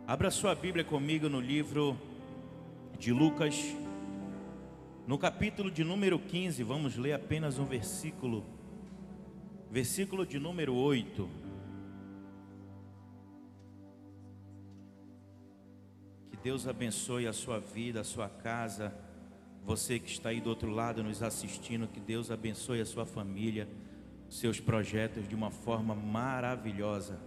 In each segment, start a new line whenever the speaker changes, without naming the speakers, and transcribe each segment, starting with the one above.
Abra sua Bíblia comigo no livro de Lucas, no capítulo de número 15, vamos ler apenas um versículo de número 8. Que Deus abençoe a sua vida, a sua casa, você que está aí do outro lado nos assistindo, que Deus abençoe a sua família, seus projetos de uma forma maravilhosa.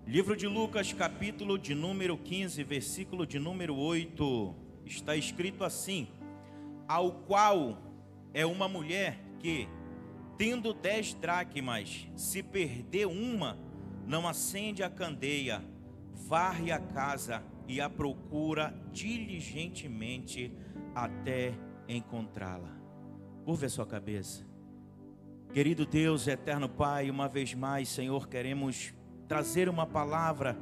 Livro de Lucas, capítulo de número 15, versículo de número 8, está escrito assim: ao qual é uma mulher que, tendo 10 dracmas, se perder uma, não acende a candeia, varre a casa e a procura diligentemente até encontrá-la. Curva a sua cabeça. Querido Deus, eterno Pai, uma vez mais, Senhor, queremos trazer uma palavra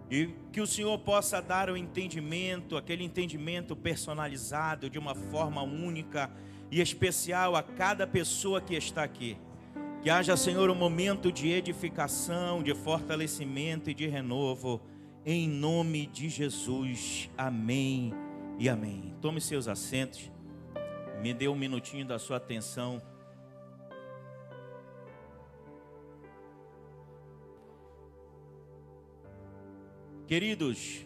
e que o Senhor possa dar o entendimento, aquele entendimento personalizado de uma forma única e especial a cada pessoa que está aqui. Que haja, Senhor, um momento de edificação, de fortalecimento e de renovo, em nome de Jesus. Amém e amém. Tome seus assentos, me dê um minutinho da sua atenção. Queridos,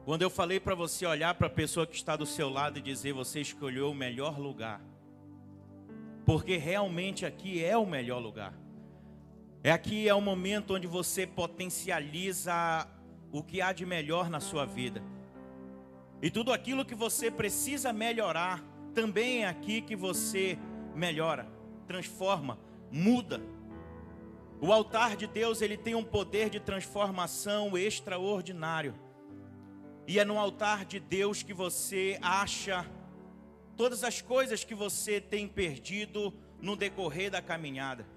quando eu falei para você olhar para a pessoa que está do seu lado e dizer: você escolheu o melhor lugar, porque realmente aqui é o melhor lugar. Aqui é o momento onde você potencializa o que há de melhor na sua vida. E tudo aquilo que você precisa melhorar, também é aqui que você melhora, transforma, muda. O altar de Deus, ele tem um poder de transformação extraordinário. E é no altar de Deus que você acha todas as coisas que você tem perdido no decorrer da caminhada.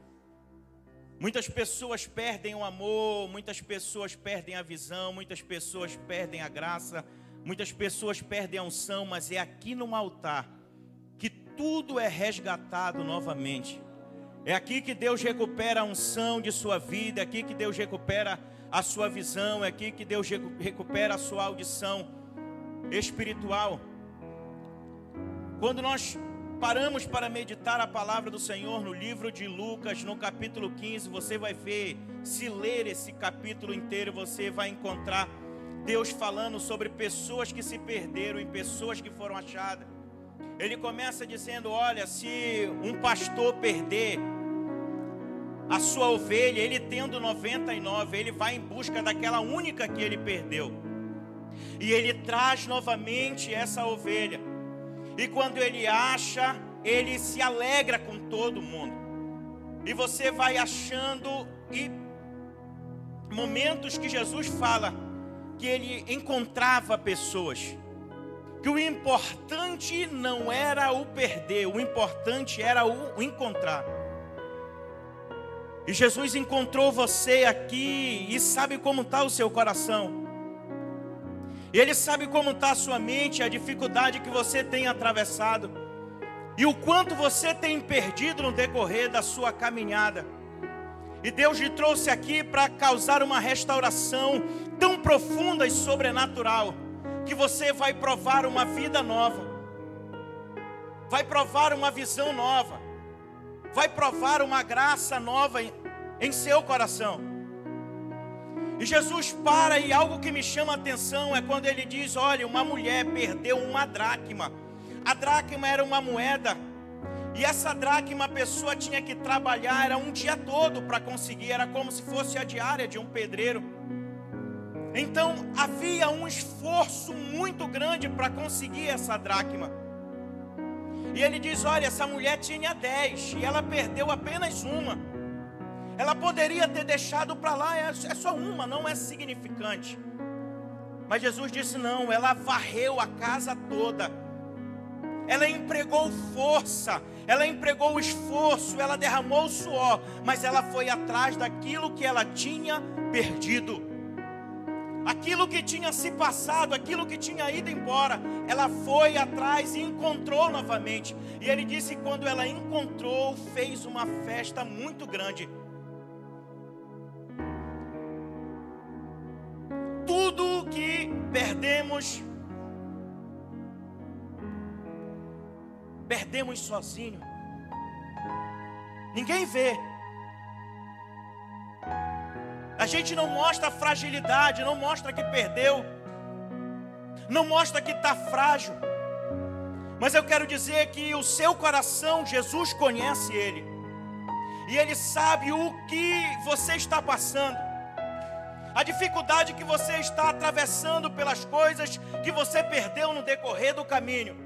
Muitas pessoas perdem o amor, muitas pessoas perdem a visão, muitas pessoas perdem a graça, muitas pessoas perdem a unção, mas é aqui no altar que tudo é resgatado novamente. É aqui que Deus recupera a unção de sua vida, é aqui que Deus recupera a sua visão, é aqui que Deus recupera a sua audição espiritual. Quando nós paramos para meditar a palavra do Senhor no livro de Lucas, no capítulo 15, você vai ver, se ler esse capítulo inteiro, você vai encontrar Deus falando sobre pessoas que se perderam e pessoas que foram achadas. Ele começa dizendo: olha, se um pastor perder a sua ovelha, ele tendo 99, ele vai em busca daquela única que ele perdeu. E ele traz novamente essa ovelha. E quando ele acha, ele se alegra com todo mundo. E você vai achando, e momentos que Jesus fala que ele encontrava pessoas, que o importante não era o perder, o importante era o encontrar. E Jesus encontrou você aqui e sabe como está o seu coração. Ele sabe como está a sua mente, a dificuldade que você tem atravessado e o quanto você tem perdido no decorrer da sua caminhada. E Deus lhe trouxe aqui para causar uma restauração tão profunda e sobrenatural, que você vai provar uma vida nova, vai provar uma visão nova, vai provar uma graça nova em seu coração. E Jesus para, e algo que me chama a atenção é quando ele diz: olha, uma mulher perdeu uma dracma. A dracma era uma moeda, e essa dracma a pessoa tinha que trabalhar, era um dia todo para conseguir, era como se fosse a diária de um pedreiro. Então havia um esforço muito grande para conseguir essa dracma. E ele diz: olha, essa mulher tinha 10 e ela perdeu apenas uma. Ela poderia ter deixado para lá, é só uma, não é significante. Mas Jesus disse: não, ela varreu a casa toda. Ela empregou força, ela empregou esforço, ela derramou suor, mas ela foi atrás daquilo que ela tinha perdido. Aquilo que tinha se passado, aquilo que tinha ido embora, ela foi atrás e encontrou novamente. E ele disse que quando ela encontrou, fez uma festa muito grande. perdemos sozinho. Ninguém vê. A gente não mostra fragilidade, não mostra que perdeu, não mostra que está frágil. Mas eu quero dizer que o seu coração, Jesus conhece ele. E ele sabe o que você está passando. A dificuldade que você está atravessando pelas coisas que você perdeu no decorrer do caminho.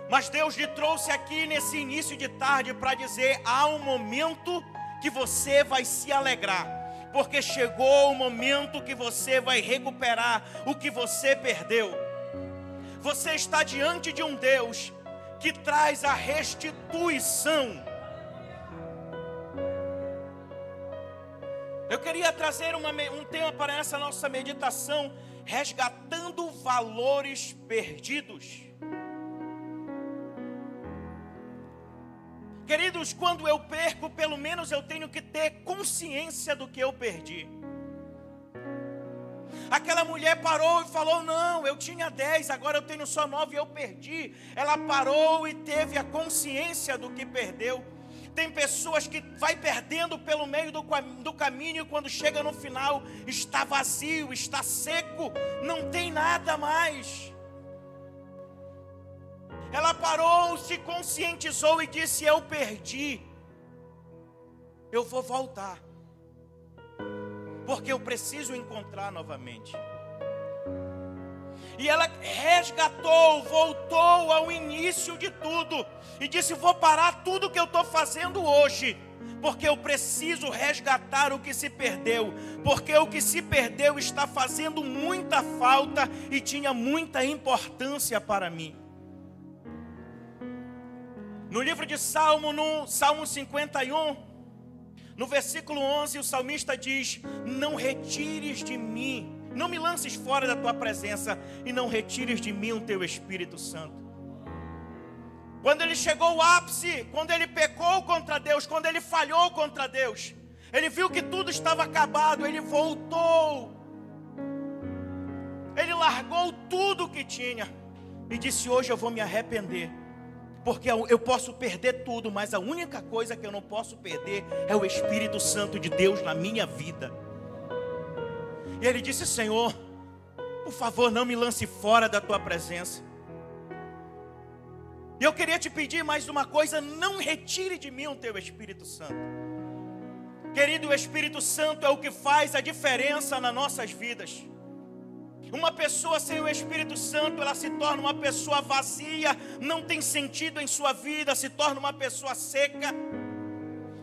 Mas Deus lhe trouxe aqui nesse início de tarde para dizer: há um momento que você vai se alegrar, porque chegou o momento que você vai recuperar o que você perdeu. Você está diante de um Deus que traz a restituição. Eu queria trazer um tema para essa nossa meditação: resgatando valores perdidos. Queridos, quando eu perco, pelo menos eu tenho que ter consciência do que eu perdi. Aquela mulher parou e falou: não, eu tinha 10, agora eu tenho só 9 e eu perdi. Ela parou e teve a consciência do que perdeu. Tem pessoas que vai perdendo pelo meio do caminho, e quando chega no final está vazio, está seco, não tem nada mais. Ela parou, se conscientizou e disse: eu perdi, eu vou voltar, porque eu preciso encontrar novamente. E ela resgatou, voltou ao início de tudo e disse: vou parar tudo que eu estou fazendo hoje, porque eu preciso resgatar o que se perdeu, porque o que se perdeu está fazendo muita falta e tinha muita importância para mim. No livro de Salmo, no Salmo 51, no versículo 11, o salmista diz: não retires de mim, não me lances fora da tua presença, e não retires de mim o teu Espírito Santo. Quando ele chegou ao ápice, quando ele pecou contra Deus, quando ele falhou contra Deus, ele viu que tudo estava acabado, ele voltou, ele largou tudo que tinha e disse: hoje eu vou me arrepender, porque eu posso perder tudo, mas a única coisa que eu não posso perder é o Espírito Santo de Deus na minha vida. E ele disse: Senhor, por favor, não me lance fora da tua presença. E eu queria te pedir mais uma coisa: não retire de mim o teu Espírito Santo. Querido, o Espírito Santo é o que faz a diferença nas nossas vidas. Uma pessoa sem o Espírito Santo, ela se torna uma pessoa vazia, não tem sentido em sua vida, se torna uma pessoa seca,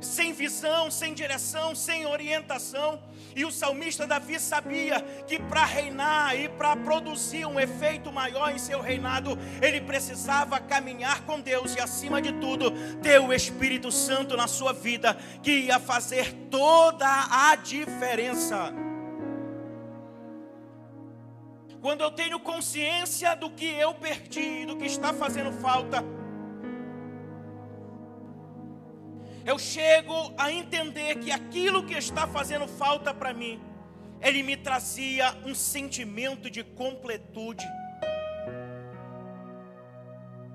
sem visão, sem direção, sem orientação. E o salmista Davi sabia que para reinar e para produzir um efeito maior em seu reinado, ele precisava caminhar com Deus e, acima de tudo, ter o Espírito Santo na sua vida, que ia fazer toda a diferença. Quando eu tenho consciência do que eu perdi, do que está fazendo falta, eu chego a entender que aquilo que está fazendo falta para mim, ele me trazia um sentimento de completude,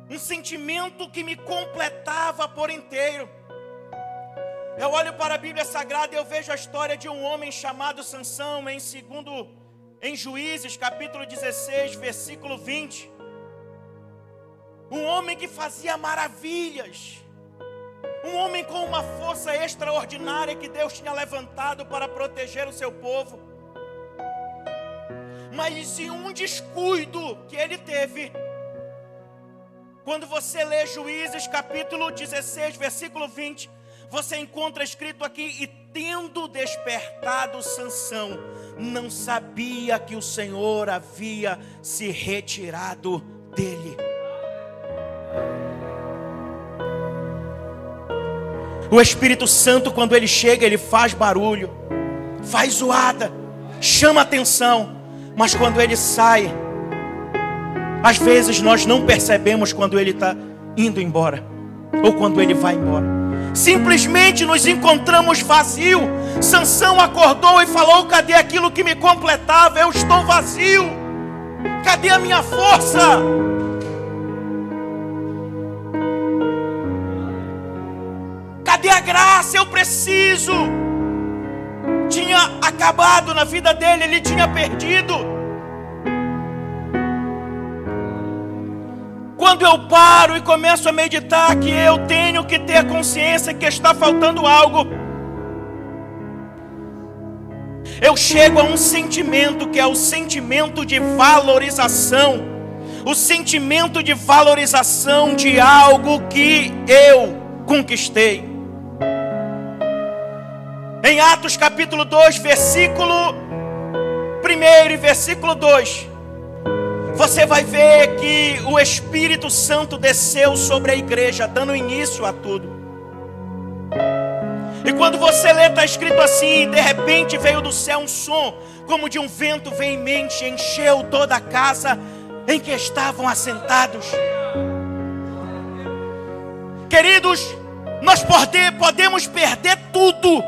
um sentimento que me completava por inteiro. Eu olho para a Bíblia Sagrada e eu vejo a história de um homem chamado Sansão em Juízes, capítulo 16, versículo 20. Um homem que fazia maravilhas, um homem com uma força extraordinária que Deus tinha levantado para proteger o seu povo. Mas em um descuido que ele teve, quando você lê Juízes capítulo 16, versículo 20, você encontra escrito aqui: e tendo despertado Sansão, não sabia que o Senhor havia se retirado dele. O Espírito Santo, quando ele chega, ele faz barulho, faz zoada, chama atenção, mas quando ele sai, às vezes nós não percebemos quando ele está indo embora, ou quando ele vai embora. Simplesmente nos encontramos vazio. Sansão acordou e falou: cadê aquilo que me completava? Eu estou vazio. Cadê a minha força? Cadê a graça? Eu preciso. Tinha acabado na vida dele, ele tinha perdido. Quando eu paro e começo a meditar que eu tenho que ter consciência que está faltando algo, eu chego a um sentimento que é o sentimento de valorização. O sentimento de valorização de algo que eu conquistei. Em Atos capítulo 2, versículo 1 e versículo 2, você vai ver que o Espírito Santo desceu sobre a igreja, dando início a tudo. E quando você lê, está escrito assim: de repente veio do céu um som, como de um vento veemente, encheu toda a casa em que estavam assentados. Queridos, nós podemos perder tudo,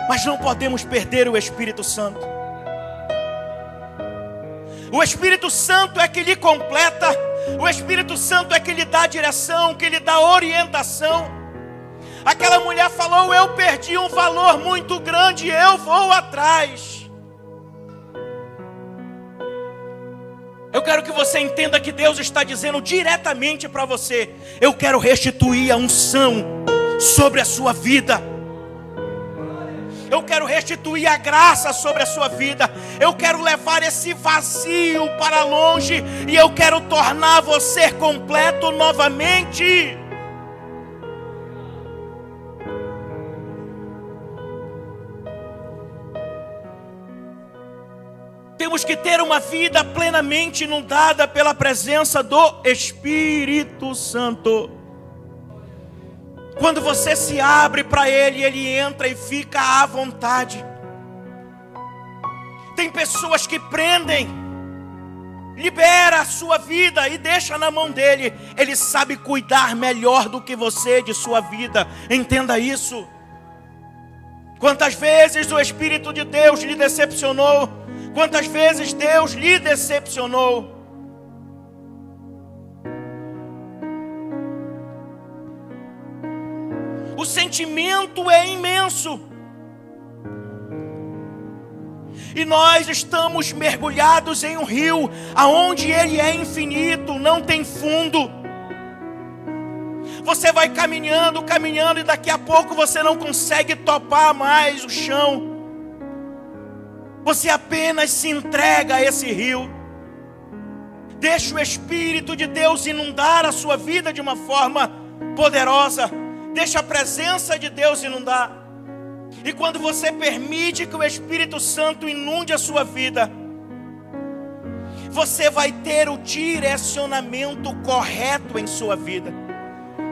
mas não podemos perder o Espírito Santo. O Espírito Santo é que lhe completa. O Espírito Santo é que lhe dá direção, que lhe dá orientação. Aquela mulher falou: eu perdi um valor muito grande, eu vou atrás. Eu quero que você entenda que Deus está dizendo diretamente para você: eu quero restituir a unção sobre a sua vida. Eu quero restituir a graça sobre a sua vida. Eu quero levar esse vazio para longe. E eu quero tornar você completo novamente. Temos que ter uma vida plenamente inundada pela presença do Espírito Santo. Quando você se abre para Ele, Ele entra e fica à vontade. Tem pessoas que prendem, libera a sua vida e deixa na mão dEle. Ele sabe cuidar melhor do que você de sua vida. Entenda isso. Quantas vezes o Espírito de Deus lhe decepcionou? Quantas vezes Deus lhe decepcionou? O sentimento é imenso. E nós estamos mergulhados em um rio, aonde ele é infinito, não tem fundo. Você vai caminhando, caminhando, e daqui a pouco você não consegue topar mais o chão. Você apenas se entrega a esse rio. Deixa o Espírito de Deus inundar a sua vida de uma forma poderosa. Deixa a presença de Deus inundar. E quando você permite que o Espírito Santo inunde a sua vida, você vai ter o direcionamento correto em sua vida.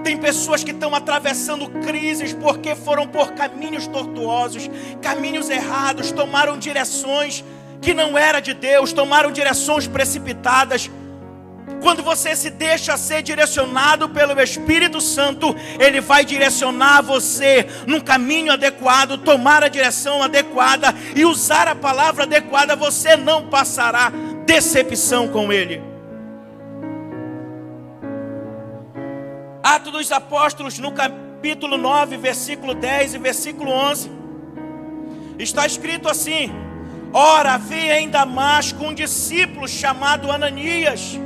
Tem pessoas que estão atravessando crises porque foram por caminhos tortuosos, caminhos errados, tomaram direções que não era de Deus, tomaram direções precipitadas. Quando você se deixa ser direcionado pelo Espírito Santo, Ele vai direcionar você num caminho adequado, tomar a direção adequada e usar a palavra adequada. Você não passará decepção com Ele. Atos dos Apóstolos, no capítulo 9, versículo 10 e versículo 11, está escrito assim: ora, havia em Damasco um discípulo chamado Ananias,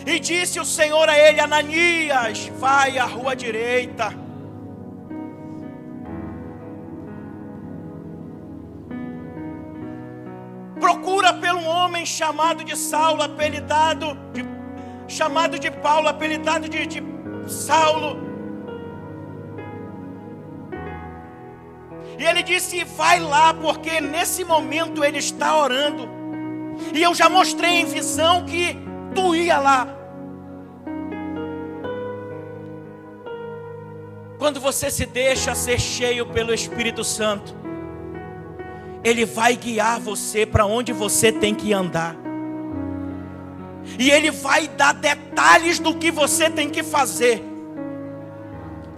e disse o Senhor a ele: Ananias, vai à rua direita. Procura pelo um homem chamado de Saulo, chamado de Paulo, apelidado de Saulo. E ele disse: vai lá, porque nesse momento ele está orando. E eu já mostrei em visão que tu ia lá. Quando você se deixa ser cheio pelo Espírito Santo, Ele vai guiar você para onde você tem que andar. E Ele vai dar detalhes do que você tem que fazer.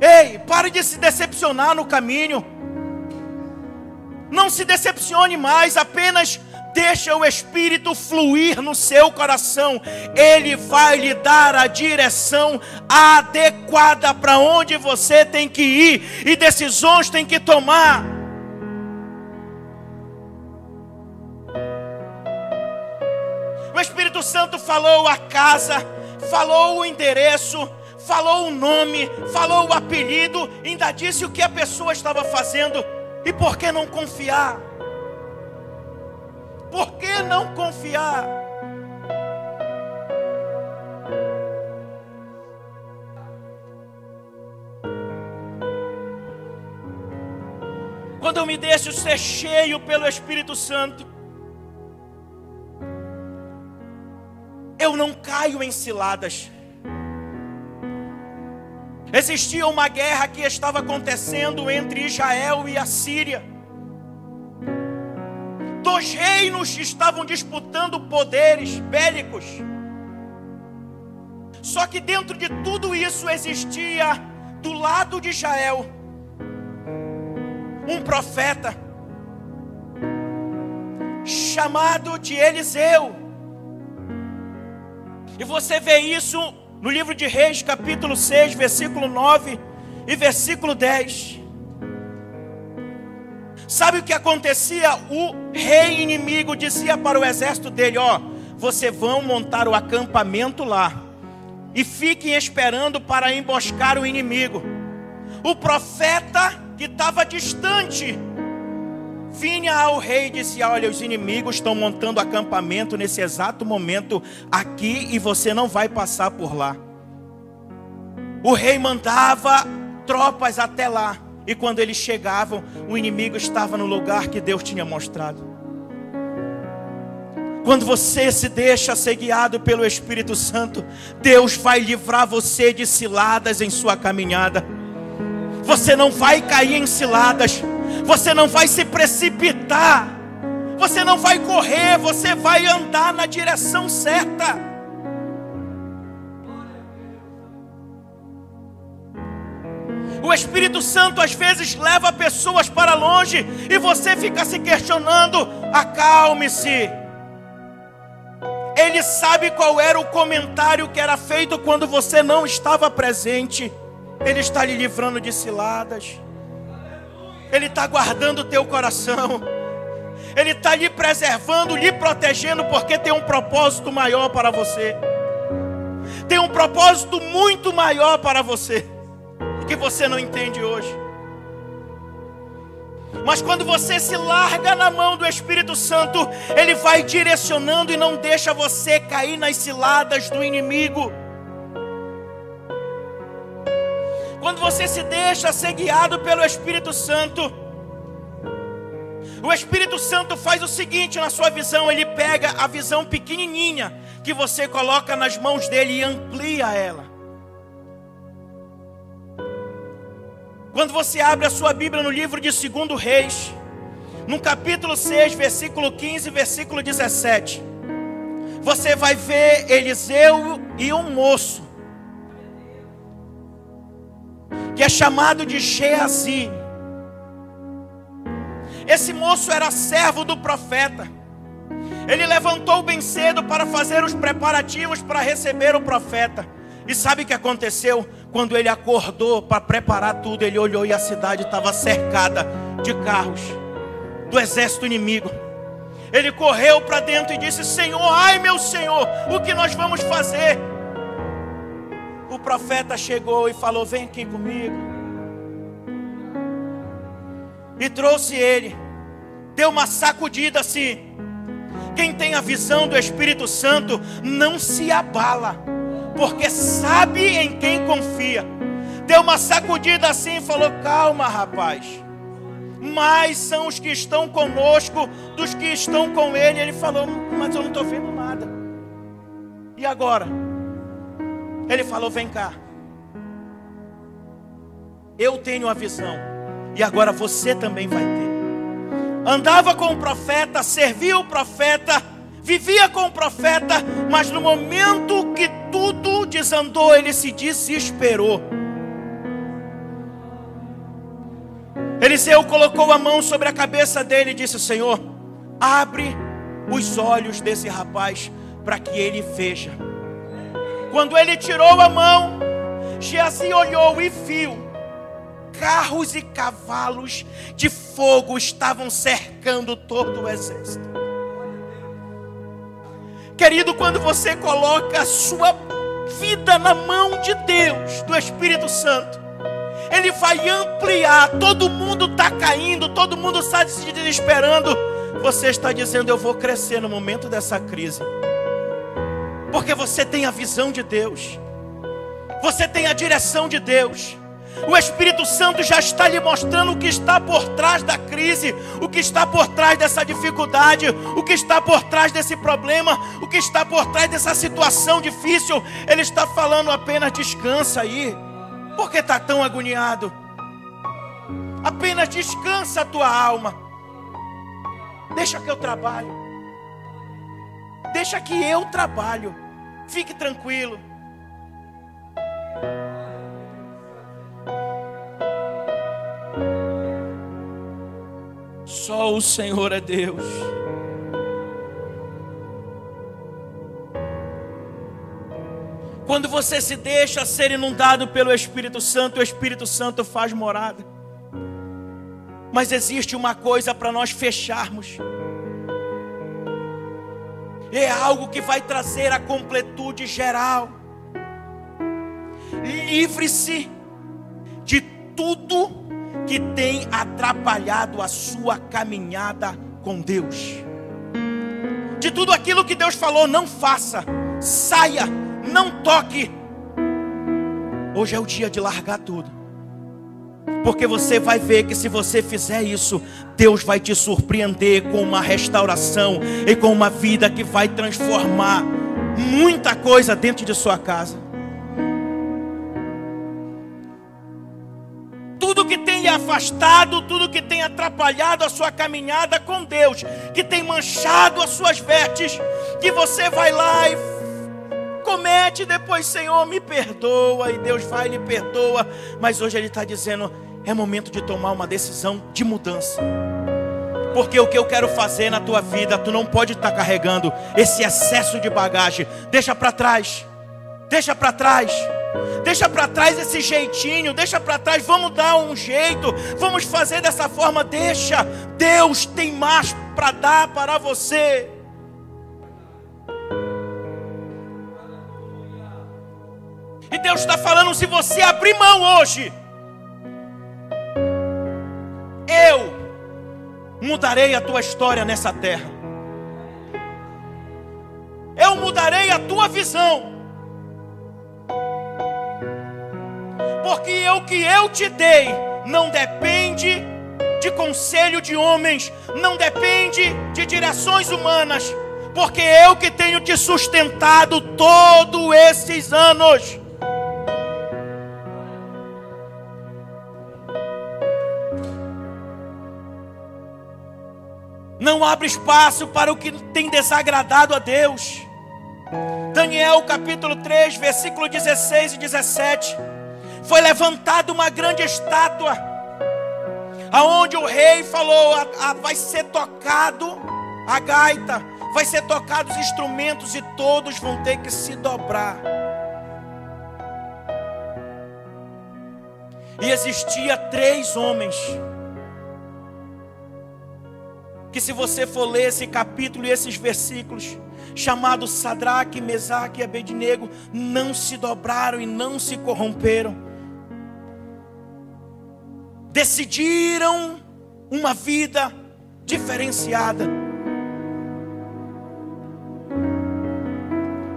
Ei, pare de se decepcionar no caminho. Não se decepcione mais, apenas Deixa o Espírito fluir no seu coração. Ele vai lhe dar a direção adequada para onde você tem que ir e decisões tem que tomar. O Espírito Santo falou a casa, falou o endereço, falou o nome, falou o apelido, ainda disse o que a pessoa estava fazendo. E por que não confiar? Por que não confiar? Quando eu me deixo ser cheio pelo Espírito Santo, eu não caio em ciladas. Existia uma guerra que estava acontecendo entre Israel e a Síria. Dois reinos estavam disputando poderes bélicos. Só que dentro de tudo isso existia, do lado de Israel, um profeta chamado de Eliseu. E você vê isso no livro de Reis, capítulo 6, versículo 9 e versículo 10. Sabe o que acontecia? O rei inimigo dizia para o exército dele: ó, vocês vão montar o acampamento lá e fiquem esperando para emboscar o inimigo. O profeta que estava distante vinha ao rei e disse: olha, os inimigos estão montando acampamento nesse exato momento aqui e você não vai passar por lá. O rei mandava tropas até lá. E quando eles chegavam, o inimigo estava no lugar que Deus tinha mostrado. Quando você se deixa ser guiado pelo Espírito Santo, Deus vai livrar você de ciladas em sua caminhada. Você não vai cair em ciladas. Você não vai se precipitar. Você não vai correr. Você vai andar na direção certa. O Espírito Santo às vezes leva pessoas para longe e você fica se questionando. Acalme-se. Ele sabe qual era o comentário que era feito quando você não estava presente. Ele está lhe livrando de ciladas. Ele está guardando o teu coração. Ele está lhe preservando, lhe protegendo, porque tem um propósito maior para você. Tem um propósito muito maior para você, que você não entende hoje. Mas quando você se larga na mão do Espírito Santo, Ele vai direcionando e não deixa você cair nas ciladas do inimigo. Quando você se deixa ser guiado pelo Espírito Santo, o Espírito Santo faz o seguinte na sua visão: Ele pega a visão pequenininha que você coloca nas mãos dele e amplia ela. Quando você abre a sua Bíblia no livro de 2 Reis, no capítulo 6, versículo 15 e versículo 17, você vai ver Eliseu e um moço, que é chamado de Geazi. Esse moço era servo do profeta. Ele levantou bem cedo para fazer os preparativos para receber o profeta. E sabe o que aconteceu? Quando ele acordou para preparar tudo, ele olhou e a cidade estava cercada de carros do exército inimigo. Ele correu para dentro e disse: Senhor, ai meu Senhor, o que nós vamos fazer? O profeta chegou e falou: vem aqui comigo. E trouxe ele, deu uma sacudida assim. Quem tem a visão do Espírito Santo não se abala, porque sabe em quem confia. Deu uma sacudida assim e falou: calma, rapaz, mais são os que estão conosco dos que estão com ele. Ele falou: mas eu não estou vendo nada. E agora? Ele falou: vem cá, eu tenho a visão, e agora você também vai ter. Andava com o profeta, servia o profeta, vivia com o profeta, mas no momento que tudo desandou, ele se desesperou. Eliseu colocou a mão sobre a cabeça dele e disse: Senhor, abre os olhos desse rapaz para que ele veja. Quando ele tirou a mão, Geazi olhou e viu carros e cavalos de fogo estavam cercando todo o exército. Querido, quando você coloca a sua vida na mão de Deus, do Espírito Santo, Ele vai ampliar. Todo mundo está caindo, todo mundo está se desesperando. Você está dizendo: eu vou crescer no momento dessa crise, porque você tem a visão de Deus, você tem a direção de Deus. O Espírito Santo já está lhe mostrando o que está por trás da crise, o que está por trás dessa dificuldade, o que está por trás desse problema, o que está por trás dessa situação difícil. Ele está falando apenas: descansa aí. Por que está tão agoniado? Apenas descansa a tua alma. Deixa que eu trabalho. Deixa que eu trabalho. Fique tranquilo. Só o Senhor é Deus. Quando você se deixa ser inundado pelo Espírito Santo, o Espírito Santo faz morada. Mas existe uma coisa para nós fecharmos. É algo que vai trazer a completude geral. Livre-se de tudo que tem atrapalhado a sua caminhada com Deus. De tudo aquilo que Deus falou: não faça, saia, não toque. Hoje é o dia de largar tudo, porque você vai ver que se você fizer isso, Deus vai te surpreender com uma restauração e com uma vida que vai transformar muita coisa dentro de sua casa. Tudo que tem lhe afastado, tudo que tem atrapalhado a sua caminhada com Deus, que tem manchado as suas vestes, que você vai lá e comete, depois: Senhor, me perdoa, e Deus vai e lhe perdoa. Mas hoje Ele está dizendo: é momento de tomar uma decisão de mudança, porque o que eu quero fazer na tua vida, tu não pode estar carregando esse excesso de bagagem. Deixa para trás, deixa para trás. Deixa para trás esse jeitinho, deixa para trás, vamos dar um jeito, vamos fazer dessa forma. Deixa, Deus tem mais para dar para você. E Deus está falando: se você abrir mão hoje, eu mudarei a tua história nessa terra. Eu mudarei a tua visão. Porque o que eu te dei não depende de conselho de homens, não depende de direções humanas, porque eu que tenho te sustentado todos esses anos. Não abre espaço para o que tem desagradado a Deus. Daniel capítulo 3, versículo 16 e 17. Foi levantada uma grande estátua, aonde o rei falou: vai ser tocado a gaita, vai ser tocado os instrumentos, e todos vão ter que se dobrar. E existia 3 homens, que se você for ler esse capítulo e esses versículos, chamados Sadraque, Mesaque e Abednego, não se dobraram e não se corromperam. Decidiram uma vida diferenciada.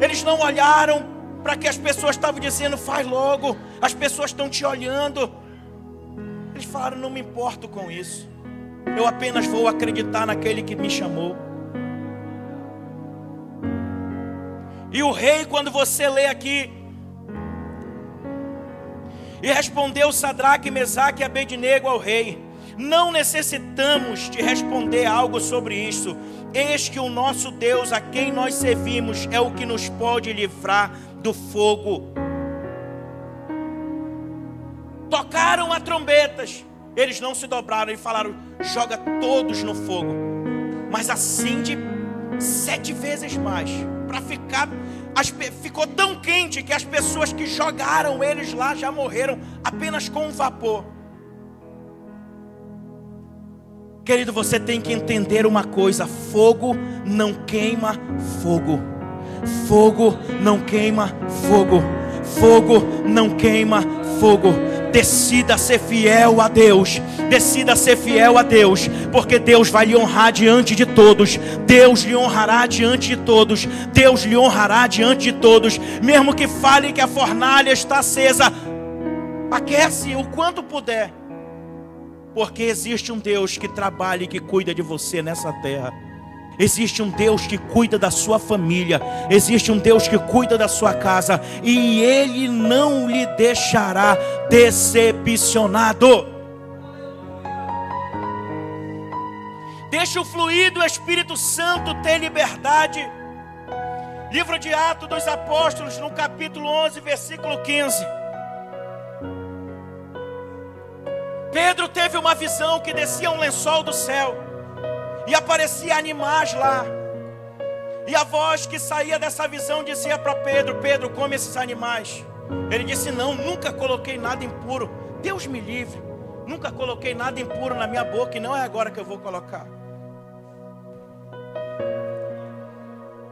Eles não olharam para que as pessoas estavam dizendo: faz logo, as pessoas estão te olhando. Eles falaram: não me importo com isso, eu apenas vou acreditar naquele que me chamou. E o rei, quando você lê aqui: e respondeu Sadraque, Mesaque e Abednego ao rei: não necessitamos de responder algo sobre isso. Eis que o nosso Deus, a quem nós servimos, é o que nos pode livrar do fogo. Tocaram as trombetas, eles não se dobraram e falaram: joga todos no fogo. Mas assim 7 vezes mais, para ficar, ficou tão quente que as pessoas que jogaram eles lá já morreram apenas com um vapor. Querido, você tem que entender uma coisa: fogo não queima fogo. Fogo não queima fogo. Fogo não queima fogo. Decida ser fiel a Deus. Decida ser fiel a Deus, porque Deus vai lhe honrar diante de todos. Deus lhe honrará diante de todos. Deus lhe honrará diante de todos. Mesmo que fale que a fornalha está acesa, aquece o quanto puder, porque existe um Deus que trabalha e que cuida de você nessa terra. Existe um Deus que cuida da sua família. Existe um Deus que cuida da sua casa. E Ele não lhe deixará decepcionado. Deixa o fluir do Espírito Santo ter liberdade. Livro de Atos dos Apóstolos, no capítulo 11, versículo 15. Pedro teve uma visão que descia um lençol do céu e aparecia animais lá. E a voz que saía dessa visão dizia para Pedro: Pedro, come esses animais. Ele disse: não, nunca coloquei nada impuro. Deus me livre. Nunca coloquei nada impuro na minha boca e não é agora que eu vou colocar.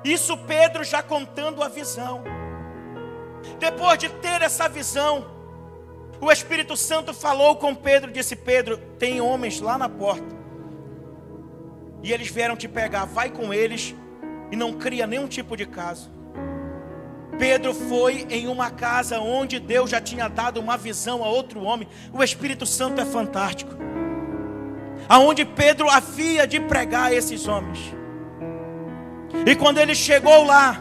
Isso Pedro já contando a visão. Depois de ter essa visão, o Espírito Santo falou com Pedro, disse: Pedro, tem homens lá na porta e eles vieram te pegar, vai com eles e não cria nenhum tipo de caso. Pedro foi em uma casa onde Deus já tinha dado uma visão a outro homem. O Espírito Santo é fantástico. Aonde Pedro havia de pregar a esses homens. E quando ele chegou lá,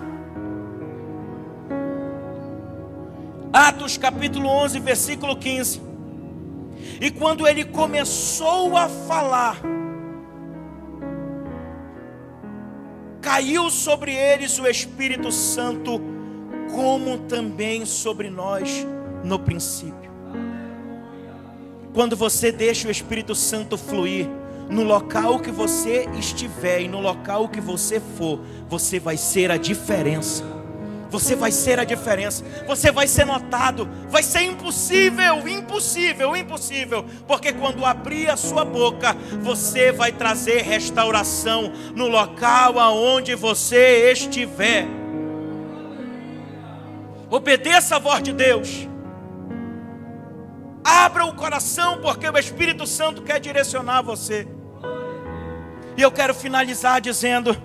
Atos capítulo 11, versículo 15. E quando ele começou a falar, caiu sobre eles o Espírito Santo, como também sobre nós no princípio. Quando você deixa o Espírito Santo fluir, no local que você estiver e no local que você for, você vai ser a diferença. Você vai ser a diferença. Você vai ser notado. Vai ser impossível, impossível, impossível. Porque quando abrir a sua boca, você vai trazer restauração no local aonde você estiver. Obedeça a voz de Deus. Abra o coração, porque o Espírito Santo quer direcionar você. E eu quero finalizar dizendo: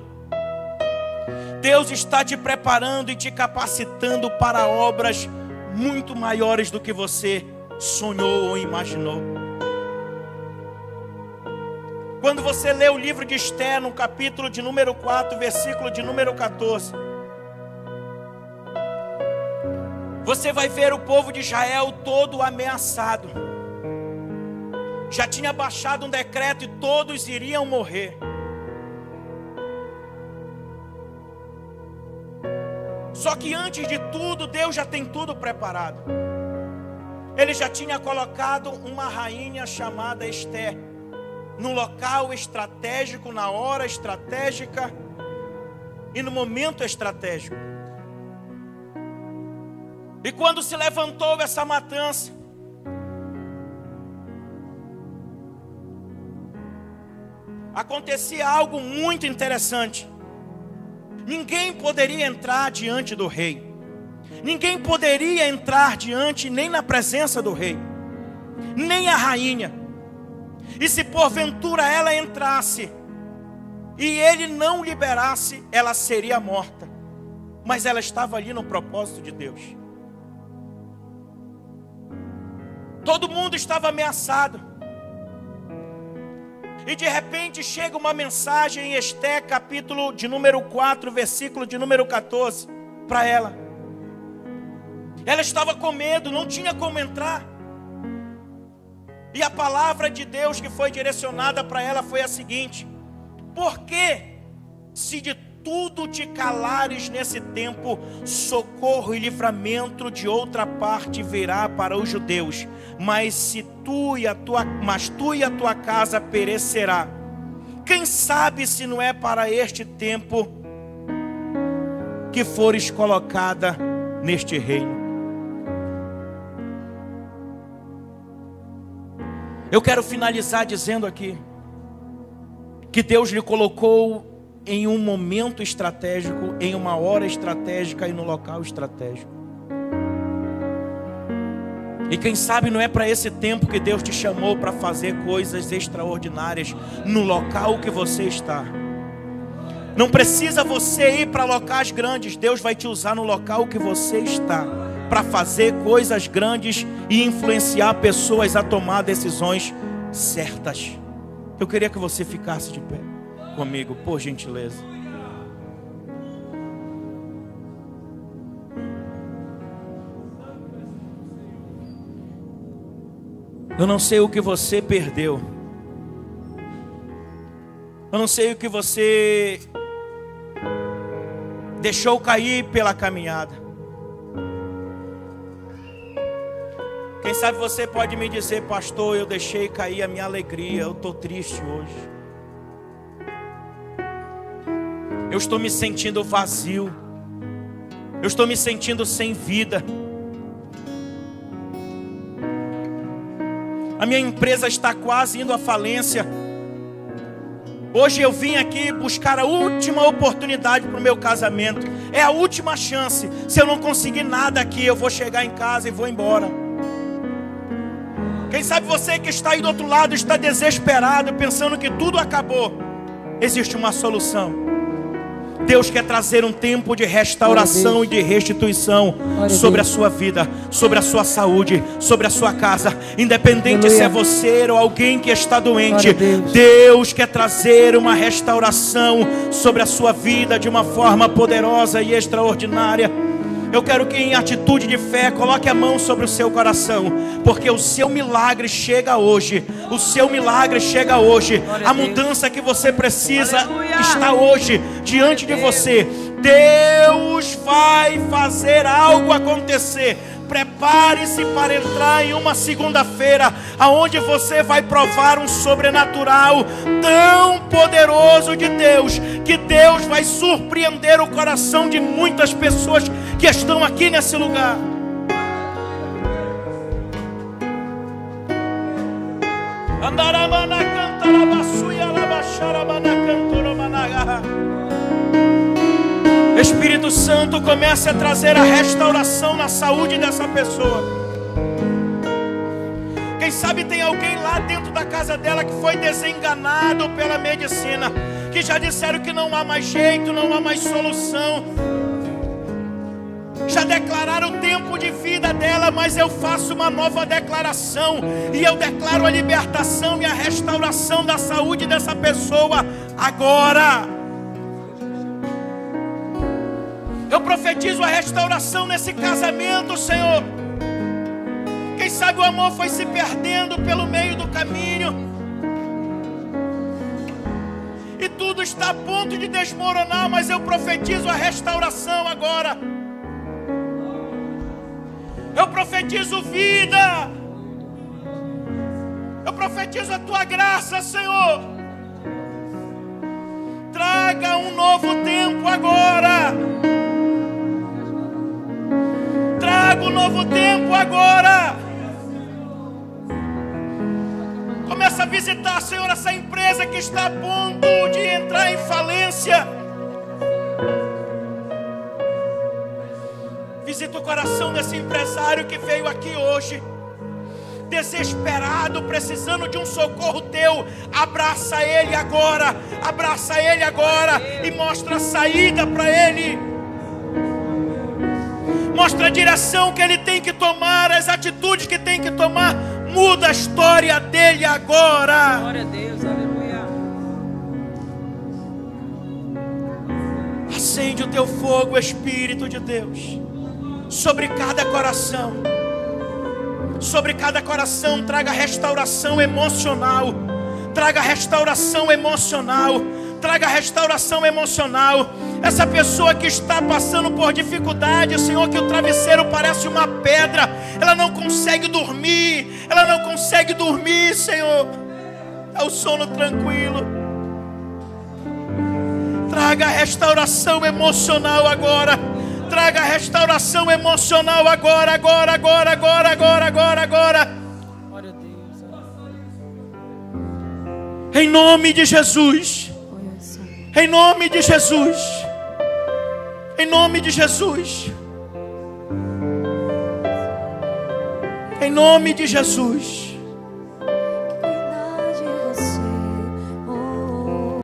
Deus está te preparando e te capacitando para obras muito maiores do que você sonhou ou imaginou. Quando você lê o livro de Esther, no capítulo de número 4, versículo de número 14, você vai ver o povo de Israel todo ameaçado. Já tinha baixado um decreto e todos iriam morrer. Só que antes de tudo, Deus já tem tudo preparado. Ele já tinha colocado uma rainha chamada Esther no local estratégico, na hora estratégica e no momento estratégico. E quando se levantou essa matança, acontecia algo muito interessante. Ninguém poderia entrar diante do rei. Ninguém poderia entrar diante, nem na presença do rei, nem a rainha. E se porventura ela entrasse e ele não liberasse, ela seria morta. Mas ela estava ali no propósito de Deus. Todo mundo estava ameaçado. E de repente chega uma mensagem em Esther, capítulo de número 4, versículo de número 14, para ela. Ela estava com medo, não tinha como entrar. E a palavra de Deus que foi direcionada para ela foi a seguinte: porque se de tudo te calares nesse tempo, socorro e livramento de outra parte virá para os judeus, mas tu e a tua casa perecerá. Quem sabe se não é para este tempo que fores colocada neste reino. Eu quero finalizar dizendo aqui que Deus lhe colocou em um momento estratégico, em uma hora estratégica e no local estratégico. E quem sabe não é para esse tempo que Deus te chamou para fazer coisas extraordinárias no local que você está. Não precisa você ir para locais grandes, Deus vai te usar no local que você está para fazer coisas grandes e influenciar pessoas a tomar decisões certas. Eu queria que você ficasse de pé comigo, por gentileza. Eu não sei o que você perdeu. Eu não sei o que você deixou cair pela caminhada. Quem sabe você pode me dizer: pastor, eu deixei cair a minha alegria, eu estou triste hoje. Eu estou me sentindo vazio. Eu estou me sentindo sem vida. A minha empresa está quase indo à falência. Hoje eu vim aqui buscar a última oportunidade para o meu casamento. É a última chance. Se eu não conseguir nada aqui, eu vou chegar em casa e vou embora. Quem sabe você que está aí do outro lado está desesperado, pensando que tudo acabou. Existe uma solução. Deus quer trazer um tempo de restauração e de restituição sobre a sua vida, sobre a sua saúde, sobre a sua casa. Independente se é você ou alguém que está doente, Deus quer trazer uma restauração sobre a sua vida de uma forma poderosa e extraordinária. Eu quero que em atitude de fé coloque a mão sobre o seu coração, porque o seu milagre chega hoje. O seu milagre chega hoje. A mudança que você precisa está hoje diante de você. Deus vai fazer algo acontecer. Prepare-se para entrar em uma segunda-feira, aonde você vai provar um sobrenatural tão poderoso de Deus, que Deus vai surpreender o coração de muitas pessoas que estão aqui nesse lugar. Espírito Santo, comece a trazer a restauração na saúde dessa pessoa. Quem sabe tem alguém lá dentro da casa dela que foi desenganado pela medicina, que já disseram que não há mais jeito, não há mais solução. Já declararam o tempo de vida dela, mas eu faço uma nova declaração, e eu declaro a libertação e a restauração da saúde dessa pessoa agora. Eu profetizo a restauração nesse casamento, Senhor. Quem sabe o amor foi se perdendo pelo meio do caminho, e tudo está a ponto de desmoronar, mas eu profetizo a restauração agora. Eu profetizo vida. Eu profetizo a tua graça, Senhor. Traga um novo tempo agora. Traga um novo tempo agora. Começa a visitar, Senhor, essa empresa que está a ponto de entrar em falência. Visita o coração desse empresário que veio aqui hoje, desesperado, precisando de um socorro teu. Abraça ele agora, abraça ele agora e mostra a saída para ele. Mostra a direção que ele tem que tomar, as atitudes que tem que tomar. Muda a história dele agora.
Glória a Deus, aleluia.
Acende o teu fogo, Espírito de Deus, sobre cada coração. Sobre cada coração, traga restauração emocional. Traga restauração emocional. Traga restauração emocional. Essa pessoa que está passando por dificuldade, Senhor, que o travesseiro parece uma pedra, ela não consegue dormir. Ela não consegue dormir, Senhor. É o sono tranquilo. Traga restauração emocional agora. Traga restauração emocional agora. Em nome de Jesus. Em nome de Jesus. Em nome de Jesus. Em nome de Jesus.